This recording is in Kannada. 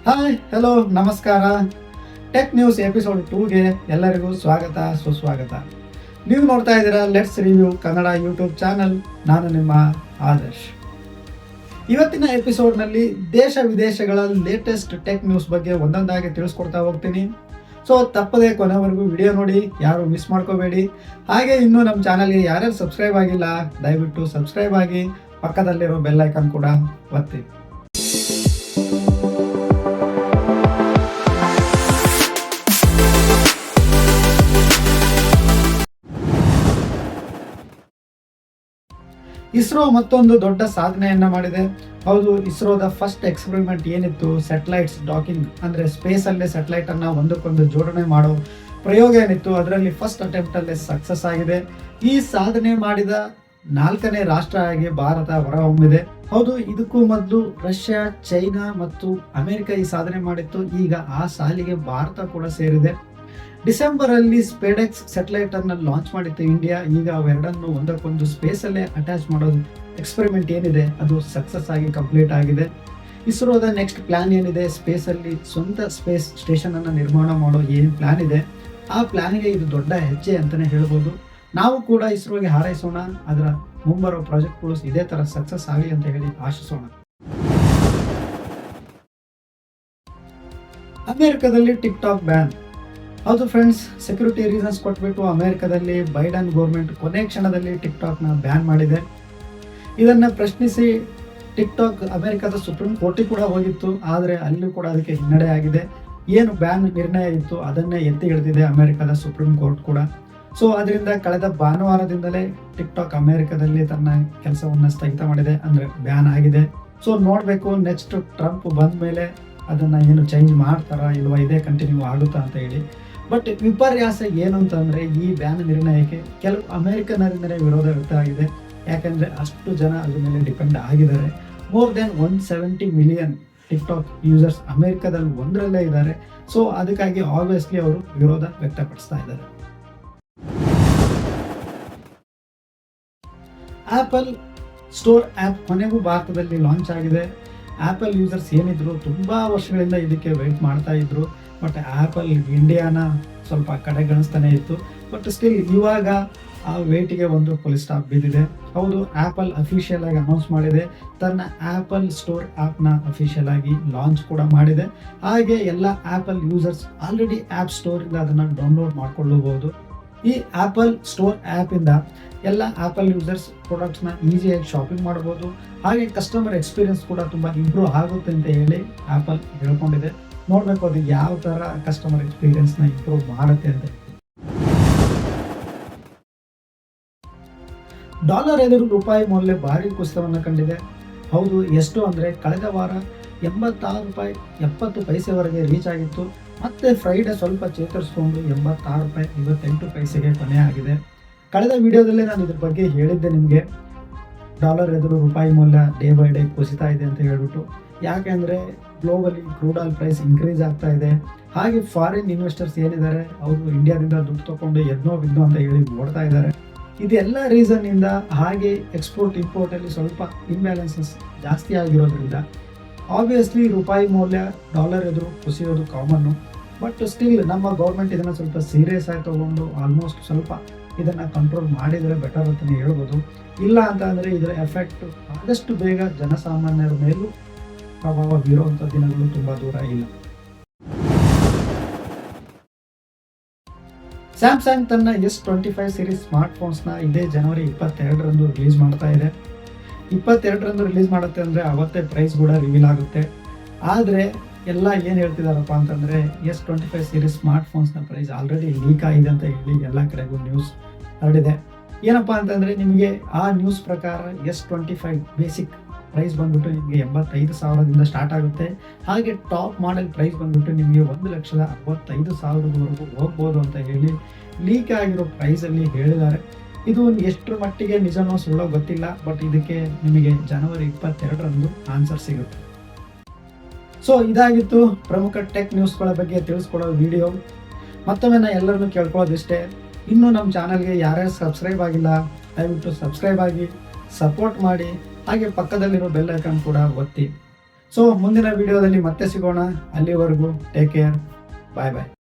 ಹಾಯ್ ಹಲೋ ನಮಸ್ಕಾರ. ಟೆಕ್ ನ್ಯೂಸ್ ಎಪಿಸೋಡ್ 2ಗೆ ಎಲ್ಲರಿಗೂ ಸ್ವಾಗತ ಸುಸ್ವಾಗತ. ನೀವು ನೋಡ್ತಾ ಇದ್ದೀರಾ let's review Kannada YouTube channel. ನಾನು ನಿಮ್ಮ ಆದರ್ಶ್. ಇವತ್ತಿನ ಎಪಿಸೋಡ್ನಲ್ಲಿ ದೇಶ ವಿದೇಶಗಳ ಲೇಟೆಸ್ಟ್ ಟೆಕ್ ನ್ಯೂಸ್ ಬಗ್ಗೆ ಒಂದೊಂದಾಗಿ ತಿಳಿಸ್ಕೊಡ್ತಾ ಹೋಗ್ತೀನಿ. ಸೊ ತಪ್ಪದೆ ಕೊನೆವರೆಗೂ ವಿಡಿಯೋ ನೋಡಿ, ಯಾರು ಮಿಸ್ ಮಾಡ್ಕೋಬೇಡಿ. ಹಾಗೆ ಇನ್ನೂ ನಮ್ಮ ಚಾನಲ್ಗೆ ಯಾರ್ಯಾರು ಸಬ್ಸ್ಕ್ರೈಬ್ ಆಗಿಲ್ಲ ದಯವಿಟ್ಟು ಸಬ್ಸ್ಕ್ರೈಬ್ ಆಗಿ, ಪಕ್ಕದಲ್ಲಿರೋ ಬೆಲ್ ಐಕಾನ್ ಕೂಡ ಒತ್ತಿ. ಇಸ್ರೋ ಮತ್ತೊಂದು ದೊಡ್ಡ ಸಾಧನೆಯನ್ನ ಮಾಡಿದೆ. ಹೌದು, ಇಸ್ರೋದ ಫಸ್ಟ್ ಎಕ್ಸ್ಪೆರಿಮೆಂಟ್ ಏನಿತ್ತು, ಸ್ಯಾಟಲೈಟ್ಸ್ ಡಾಕಿಂಗ್ ಅಂದ್ರೆ ಸ್ಪೇಸ್ ಅಲ್ಲೇ ಸ್ಯಾಟಲೈಟ್ ಅನ್ನ ಒಂದಕ್ಕೊಂದು ಜೋಡಣೆ ಮಾಡೋ ಪ್ರಯೋಗ ಏನಿತ್ತು, ಅದರಲ್ಲಿ ಫಸ್ಟ್ ಅಟೆಂಪ್ಟ್ ಅಲ್ಲೇ ಸಕ್ಸಸ್ ಆಗಿದೆ. ಈ ಸಾಧನೆ ಮಾಡಿದ 4ನೇ ರಾಷ್ಟ್ರ ಆಗಿ ಭಾರತ ಹೊರಹೊಮ್ಮಿದೆ. ಹೌದು, ಇದಕ್ಕೂ ಮೊದಲು ರಷ್ಯಾ, ಚೈನಾ ಮತ್ತು ಅಮೆರಿಕ ಈ ಸಾಧನೆ ಮಾಡಿತ್ತು. ಈಗ ಆ ಸಾಲಿಗೆ ಭಾರತ ಕೂಡ ಸೇರಿದೆ. ಡಿಸೆಂಬರ್ ಅಲ್ಲಿ ಸ್ಪೇಡೆಕ್ಸ್ ಸ್ಯಾಟಲೈಟ್ ಅನ್ನ ಲಾಂಚ್ ಮಾಡಿತ್ತು ಇಂಡಿಯಾ. ಈಗ ಅವೆರಡನ್ನು ಒಂದಕ್ಕೊಂದು ಸ್ಪೇಸ್ ಅಲ್ಲೇ ಅಟ್ಯಾಚ್ ಮಾಡೋದು ಎಕ್ಸ್ಪೆರಿಮೆಂಟ್ ಏನಿದೆ ಅದು ಸಕ್ಸಸ್ ಆಗಿ ಕಂಪ್ಲೀಟ್ ಆಗಿದೆ. ಇಸ್ರೋದ ನೆಕ್ಸ್ಟ್ ಪ್ಲಾನ್ ಏನಿದೆ, ಸ್ಪೇಸ್ ಅಲ್ಲಿ ಸ್ವಂತ ಸ್ಪೇಸ್ ಸ್ಟೇಷನ್ ಅನ್ನ ನಿರ್ಮಾಣ ಮಾಡೋ ಏನು ಪ್ಲಾನ್ ಇದೆ, ಆ ಪ್ಲಾನ್ಗೆ ಇದು ದೊಡ್ಡ ಹೆಜ್ಜೆ ಅಂತಾನೆ ಹೇಳ್ಬೋದು. ನಾವು ಕೂಡ ಇಸ್ರೋಗೆ ಹಾರೈಸೋಣ, ಅದರ ಮುಂಬರೋ ಪ್ರಾಜೆಕ್ಟ್ಗಳು ಇದೇ ತರ ಸಕ್ಸಸ್ ಆಗಲಿ ಅಂತ ಹೇಳಿ ಆಶಿಸೋಣ. ಅಮೆರಿಕದಲ್ಲಿ ಟಿಕ್ ಟಾಕ್ ಬ್ಯಾನ್. ಹೌದು ಫ್ರೆಂಡ್ಸ್, ಸೆಕ್ಯೂರಿಟಿ ರೀಸನ್ಸ್ ಕೊಟ್ಬಿಟ್ಟು ಅಮೆರಿಕದಲ್ಲಿ ಬೈಡನ್ ಗೌರ್ಮೆಂಟ್ ಕೊನೆ ಕ್ಷಣದಲ್ಲಿ ಟಿಕ್ ಟಾಕ್ ನ ಬ್ಯಾನ್ ಮಾಡಿದೆ. ಇದನ್ನ ಪ್ರಶ್ನಿಸಿ ಟಿಕ್ ಟಾಕ್ ಅಮೆರಿಕದ ಸುಪ್ರೀಂ ಕೋರ್ಟಿಗೆ ಕೂಡ ಹೋಗಿತ್ತು, ಆದರೆ ಅಲ್ಲೂ ಕೂಡ ಅದಕ್ಕೆ ಹಿನ್ನಡೆ ಆಗಿದೆ. ಏನು ಬ್ಯಾನ್ ನಿರ್ಣಯ ಇತ್ತು ಅದನ್ನೇ ಎತ್ತಿ ಹಿಡಿದಿದೆ ಅಮೆರಿಕದ ಸುಪ್ರೀಂ ಕೋರ್ಟ್ ಕೂಡ. ಸೊ ಅದರಿಂದ ಕಳೆದ ಭಾನುವಾರದಿಂದಲೇ ಟಿಕ್ ಟಾಕ್ ಅಮೆರಿಕದಲ್ಲಿ ತನ್ನ ಕೆಲಸವನ್ನ ಸ್ಥಗಿತ ಮಾಡಿದೆ, ಅಂದ್ರೆ ಬ್ಯಾನ್ ಆಗಿದೆ. ಸೊ ನೋಡ್ಬೇಕು ನೆಕ್ಸ್ಟ್ ಟ್ರಂಪ್ ಬಂದ ಮೇಲೆ ಅದನ್ನ ಏನು ಚೇಂಜ್ ಮಾಡ್ತಾರಾ ಇಲ್ವಾ, ಇದೇ ಕಂಟಿನ್ಯೂ ಆಗುತ್ತಾ ಅಂತ ಹೇಳಿ. ಬಟ್ ವಿಪರ್ಯಾಸ ಏನು ಅಂತಂದ್ರೆ, ಈ ಬ್ಯಾನ್ ನಿರ್ಣಯಕ್ಕೆ ಕೆಲವು ಅಮೆರಿಕನರಿಂದಲೇ ವಿರೋಧ ವ್ಯಕ್ತ ಆಗಿದೆ. ಯಾಕಂದ್ರೆ ಅಷ್ಟು ಜನ ಅದ್ರ ಮೇಲೆ ಡಿಪೆಂಡ್ ಆಗಿದ್ದಾರೆ. More than 170 million tick talk users ಅಮೆರಿಕದಲ್ಲಿ ಒಂದರಲ್ಲೇ ಇದ್ದಾರೆ. ಸೊ ಅದಕ್ಕಾಗಿ ಆಬ್ವಿಯಸ್ಲಿ ಅವರು ವಿರೋಧ ವ್ಯಕ್ತಪಡಿಸ್ತಾ ಇದ್ದಾರೆ. ಆಪಲ್ ಸ್ಟೋರ್ ಆ್ಯಪ್ ಕೊನೆಗೂ ಭಾರತದಲ್ಲಿ ಲಾಂಚ್ ಆಗಿದೆ. ಆಪಲ್ ಯೂಸರ್ಸ್ ಏನಿದ್ರು ತುಂಬಾ ವರ್ಷಗಳಿಂದ ಇದಕ್ಕೆ ವೆಯ್ಟ್ ಮಾಡ್ತಾ ಇದ್ರು. ಬಟ್ ಆಪಲ್ ಇಂಡಿಯಾನ ಸ್ವಲ್ಪ ಕಡೆಗಣಿಸ್ತಾನೆ ಇತ್ತು. ಬಟ್ ಸ್ಟಿಲ್ ಇವಾಗ ಆ ವೇಟಿಗೆ ಒಂದು ಫುಲ್ ಸ್ಟಾಪ್ ಬಿದ್ದಿದೆ. ಹೌದು, ಆಪಲ್ ಅಫಿಷಿಯಲ್ ಆಗಿ ಅನೌನ್ಸ್ ಮಾಡಿದೆ, ತನ್ನ ಆಪಲ್ ಸ್ಟೋರ್ ಆ್ಯಪ್ನ ಅಫಿಷಿಯಲ್ ಆಗಿ ಲಾಂಚ್ ಕೂಡ ಮಾಡಿದೆ. ಹಾಗೆ ಎಲ್ಲ ಆಪಲ್ ಯೂಸರ್ಸ್ ಆಲ್ರೆಡಿ ಆ್ಯಪ್ ಸ್ಟೋರಿಂದ ಅದನ್ನು ಡೌನ್ಲೋಡ್ ಮಾಡ್ಕೊಳ್ಳಬಹುದು. ಈ ಆಪಲ್ ಸ್ಟೋರ್ ಆ್ಯಪಿಂದ ಎಲ್ಲ ಆಪಲ್ ಯೂಸರ್ಸ್ ಪ್ರಾಡಕ್ಟ್ಸ್ನ ಈಸಿಯಾಗಿ ಶಾಪಿಂಗ್ ಮಾಡ್ಬೋದು. ಹಾಗೆ ಕಸ್ಟಮರ್ ಎಕ್ಸ್ಪೀರಿಯನ್ಸ್ ಕೂಡ ತುಂಬ ಇಂಪ್ರೂವ್ ಆಗುತ್ತೆ ಅಂತ ಹೇಳಿ ಆಪಲ್ ಹೇಳ್ಕೊಂಡಿದೆ. ನೋಡಬೇಕು ಅದು ಯಾವ ಥರ ಕಸ್ಟಮರ್ ಎಕ್ಸ್ಪೀರಿಯನ್ಸ್ನ ಇಂಪ್ರೂವ್ ಮಾಡುತ್ತೆ ಅಂತ. ಡಾಲರ್ ಎದುರು ರೂಪಾಯಿ ಮೌಲ್ಯ ಭಾರಿ ಕುಸಿತವನ್ನು ಕಂಡಿದೆ. ಹೌದು, ಎಷ್ಟು ಅಂದರೆ ಕಳೆದ ವಾರ 86 ರೂಪಾಯಿ 70 ಪೈಸೆವರೆಗೆ ರೀಚ್ ಆಗಿತ್ತು. ಮತ್ತೆ ಫ್ರೈಡೆ ಸ್ವಲ್ಪ ಚೇತರಿಸಿಕೊಂಡು 86 ರೂಪಾಯಿ 58 ಪೈಸೆಗೆ ಕೊನೆ ಆಗಿದೆ. ಕಳೆದ ವಿಡಿಯೋದಲ್ಲೇ ನಾನು ಇದ್ರ ಬಗ್ಗೆ ಹೇಳಿದ್ದೆ ನಿಮಗೆ, ಡಾಲರ್ ಎದುರು ರೂಪಾಯಿ ಮೌಲ್ಯ ಡೇ ಬೈ ಡೇ ಕುಸಿತಾ ಇದೆ ಅಂತ ಹೇಳ್ಬಿಟ್ಟು. ಯಾಕೆಂದರೆ globally crude oil price increase ಆಗ್ತಾ ಇದೆ. ಹಾಗೆ ಫಾರಿನ್ ಇನ್ವೆಸ್ಟರ್ಸ್ ಏನಿದ್ದಾರೆ ಅವರು ಇಂಡಿಯಾದಿಂದ ದುಡ್ಡು ತಗೊಂಡು ಎದ್ನೋ ಬಿದ್ನೋ ಅಂತ ಹೇಳಿ ನೋಡ್ತಾ ಇದ್ದಾರೆ. ಇದೆಲ್ಲ ರೀಸನ್ನಿಂದ ಹಾಗೆ ಎಕ್ಸ್ಪೋರ್ಟ್ ಇಂಪೋರ್ಟಲ್ಲಿ ಸ್ವಲ್ಪ ಇಂಬ್ಯಾಲೆನ್ಸಸ್ ಜಾಸ್ತಿ ಆಗಿರೋದ್ರಿಂದ ಆಬ್ವಿಯಸ್ಲಿ ರೂಪಾಯಿ ಮೌಲ್ಯ ಡಾಲರ್ ಎದುರು ಕುಸಿಯೋದು ಕಾಮನ್ನು. ಬಟ್ ಸ್ಟಿಲ್ ನಮ್ಮ ಗೌರ್ಮೆಂಟ್ ಇದನ್ನು ಸ್ವಲ್ಪ ಸೀರಿಯಸ್ ಆಗಿ ತಗೊಂಡು ಆಲ್ಮೋಸ್ಟ್ ಸ್ವಲ್ಪ ಇದನ್ನು ಕಂಟ್ರೋಲ್ ಮಾಡಿದರೆ ಬೆಟರ್ ಅಂತಲೇ ಹೇಳ್ಬೋದು. ಇಲ್ಲ ಅಂತ ಅಂದರೆ ಇದರ ಎಫೆಕ್ಟ್ ಆದಷ್ಟು ಬೇಗ ಜನಸಾಮಾನ್ಯರ ಮೇಲೂ ಪ್ರಭಾವ ಬೀರುವಂಥ ದಿನಗಳು ತುಂಬ ದೂರ ಇಲ್ಲ. ಸ್ಯಾಮ್ಸಂಗ್ ತನ್ನ S25 ಸೀರೀಸ್ ಸ್ಮಾರ್ಟ್ ಫೋನ್ಸ್ನ ಇದೇ ಜನವರಿ 22ರಂದು ರಿಲೀಸ್ ಮಾಡ್ತಾ ಇದೆ. 22ರಂದು ರಿಲೀಸ್ ಮಾಡುತ್ತೆ ಅಂದರೆ ಅವತ್ತೇ ಪ್ರೈಸ್ ಕೂಡ ರಿವೀಲ್ ಆಗುತ್ತೆ. ಆದರೆ ಎಲ್ಲ ಏನು ಹೇಳ್ತಿದಾರಪ್ಪ ಅಂತಂದರೆ S25 ಸೀರೀಸ್ ಸ್ಮಾರ್ಟ್ ಫೋನ್ಸ್ನ ಪ್ರೈಸ್ ಆಲ್ರೆಡಿ ಲೀಕ್ ಆಗಿದೆ ಅಂತ ಹೇಳಿ ಎಲ್ಲ ಕಡೆಗೂ ನ್ಯೂಸ್ ಹರಡಿದೆ. ಏನಪ್ಪ ಅಂತಂದರೆ ನಿಮಗೆ ಆ ನ್ಯೂಸ್ ಪ್ರಕಾರ S25 ಬೇಸಿಕ್ ಪ್ರೈಸ್ ಬಂದ್ಬಿಟ್ಟು ನಿಮಗೆ 85,000ದಿಂದ ಸ್ಟಾರ್ಟ್ ಆಗುತ್ತೆ. ಹಾಗೆ ಟಾಪ್ ಮಾಡೆಲ್ ಪ್ರೈಸ್ ಬಂದ್ಬಿಟ್ಟು ನಿಮಗೆ 1,65,000ವರೆಗೂ ಹೋಗ್ಬೋದು ಅಂತ ಹೇಳಿ ಲೀಕ್ ಆಗಿರೋ ಪ್ರೈಸಲ್ಲಿ ಹೇಳಿದ್ದಾರೆ. ಇದು ಎಷ್ಟರ ಮಟ್ಟಿಗೆ ನಿಜನೋ ಸುಳ್ಳೋ ಗೊತ್ತಿಲ್ಲ. ಬಟ್ ಇದಕ್ಕೆ ನಿಮಗೆ ಜನವರಿ 22ರಂದು ಆನ್ಸರ್ ಸಿಗುತ್ತೆ. ಸೊ ಇದಾಗಿತ್ತು ಪ್ರಮುಖ ಟೆಕ್ ನ್ಯೂಸ್ಗಳ ಬಗ್ಗೆ ತಿಳಿಸ್ಕೊಡೋ ವಿಡಿಯೋ. ಮತ್ತೊಮ್ಮೆ ನಾನು ಎಲ್ಲರನ್ನೂ ಕೇಳ್ಕೊಳ್ಳೋದಿಷ್ಟೇ, ಇನ್ನೂ ನಮ್ಮ ಚಾನಲ್ಗೆ ಯಾರ್ಯಾರು ಸಬ್ಸ್ಕ್ರೈಬ್ ಆಗಿಲ್ಲ ದಯವಿಟ್ಟು ಸಬ್ಸ್ಕ್ರೈಬ್ ಆಗಿ ಸಪೋರ್ಟ್ ಮಾಡಿ. ಹಾಗೆ ಪಕ್ಕದಲ್ಲಿರೋ ಬೆಲ್ ಐಕಾನ್ ಕೂಡ ಒತ್ತಿ. ಸೊ ಮುಂದಿನ ವಿಡಿಯೋದಲ್ಲಿ ಮತ್ತೆ ಸಿಗೋಣ. ಅಲ್ಲಿವರೆಗೂ ಟೇಕ್ ಕೇರ್. ಬಾಯ್ ಬಾಯ್.